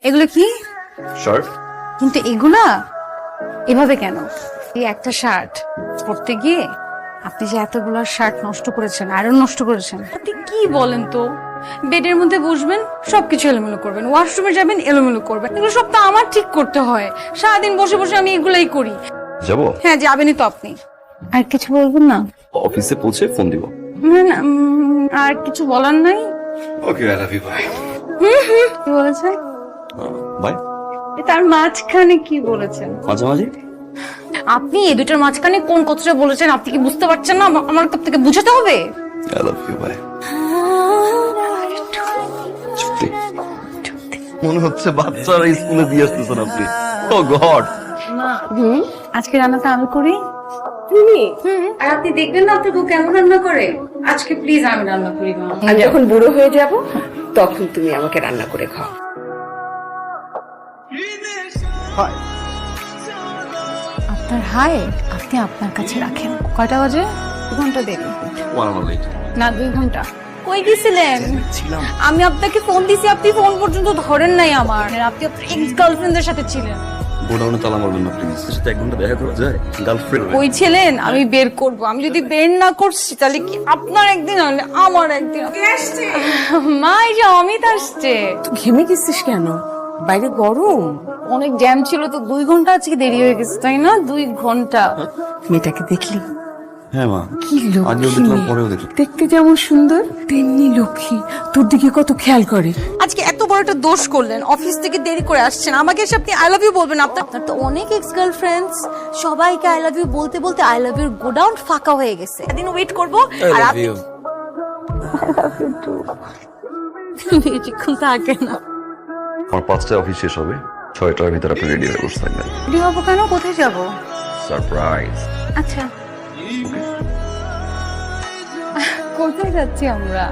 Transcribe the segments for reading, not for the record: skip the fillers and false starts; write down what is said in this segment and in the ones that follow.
এগুলো কি? শার্ট। কিন্তু এগুলা এভাবে কেন? এই একটা শার্ট পরতে গিয়ে আপনি যে এতগুলো শার্ট নষ্ট করেছেন, আয়রন নষ্ট করেছেন। আপনি কি বলেন তো? বেডের মধ্যে বসবেন, সবকিছু এলোমেলো করবেন, ওয়াশরুমে যাবেন, এলোমেলো করবেন। এগুলো সব তো আমার ঠিক করতে হয়। সারাদিন বসে বসে আমি এগুলাই করি। যাবো? হ্যাঁ, যাবেনই তো আপনি। আর কিছু বলবেন না? অফিসে পৌঁছে ফোন দিব। না, আর কিছু বলার নাই। ওকে, আই লাভ ইউ, বাই। কি বলেছেন? বাই। তার মাঝখানে কি বলেছেন? মাঝামাঝি। আপনি এই দুটোর মাঝখানে কোন কথাটা বলেছেন আপনি কি বুঝতে পারছেন না? আমার থেকে বুঝাতে হবে। I love you, bye. সত্যি মনে হচ্ছে বাচ্চারা স্কুলে দিয়ে আসতেছেন আপনি। Oh God. আজকে রান্নাটা আমি করি। আর আপনি দেখবেন না আপনার বউ কেমন রান্না করে। আজকে প্লিজ আমি রান্না করি না। আমি যখন বুড়ো হয়ে যাব তখন তুমি আমাকে রান্না করে খাও। আপনার হাই আপনি আপনার কাছে রাখেন। কয়টা বাজে? 2 ঘন্টা দেরি। 1 hour late। না, 2 ঘন্টা। কই গেছিলেন? ছিলাম। আমি আপনাকে ফোন দিছি, আপনি ফোন পর্যন্ত ধরেন নাই আমার। আপনি আপনার এক্স গার্লফ্রেন্ডের সাথে ছিলেন। গোডাউনে তালা মারবেন না প্লিজ। সাথে 1 ঘন্টা দেখা করা যায়? গার্লফ্রেন্ড। ওই ছিলেন, আমি বের করব। আমি যদি বের না করছি তাহলে কি আপনার একদিন হলে আমার একদিন। মা, এই যে অমিত আসছে। ঘেমে গেছিস কেন? বাইরে গরম। অনেক জ্যাম ছিল তো 2 ঘন্টা আজকে দেরি হয়ে গেছে, তাই না? 2 ঘন্টা। মেয়েটাকে দেখলি? হ্যাঁ মা, কি আগেও লক্ষ্মী দেখলাম মেয়ে। পরেও দেখলাম। দেখতে যেমন সুন্দর তেমনি লক্ষ্মী। তোর দিকে কত খেয়াল করে। আজকে এত বড় একটা দোষ করলেন, অফিস থেকে দেরি করে আসছেন, আমাকে এসে আপনি আই লাভ ইউ বলবেন? আপনার তো অনেক এক্স গার্লফ্রেন্ডস, সবাইকে আই লাভ ইউ বলতে বলতে আই লাভ ইউর গোডাউন ফাঁকা হয়ে গেছে। একদিন ওয়েট করবো। আই আর লাভ আপনি ইউ। বেশিক্ষণ থাকে না। আমার 5টায় অফিস শেষ হবে, 6টার ভিতরে আপনি রেডি হয়ে বসে থাকবেন। রেডি হবো কেন? কোথায় যাবো? সারপ্রাইজ। আচ্ছা, কোথায় যাচ্ছি আমরা?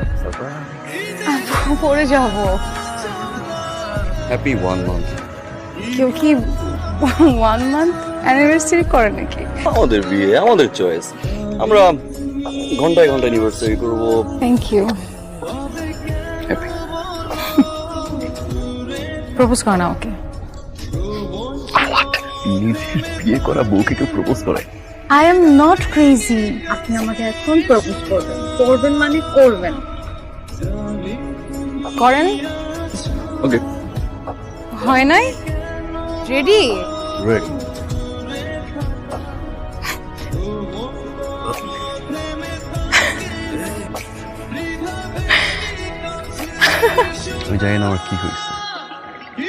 পরে যাবো। Happy 1 month। কেউ কি 1 month অ্যানিভার্সারি করে নাকি? আমাদের বিয়ে, আমাদের চয়েস। আমরা ঘন্টায় ঘন্টায় অ্যানিভার্সারি করব। Thank you. হ্যাপি। প্রপোজ করো না ওকে। নিজের বিয়ে করা বউকে কেউ প্রপোজ করে? I am not crazy. আপনি আমাকে এখন প্রপোজ করবেন। করবেন মানে করবেন। করেন। ওকে, হয় নাই? রেডি? রেডি। আমি জানি না আমার কি হয়েছে,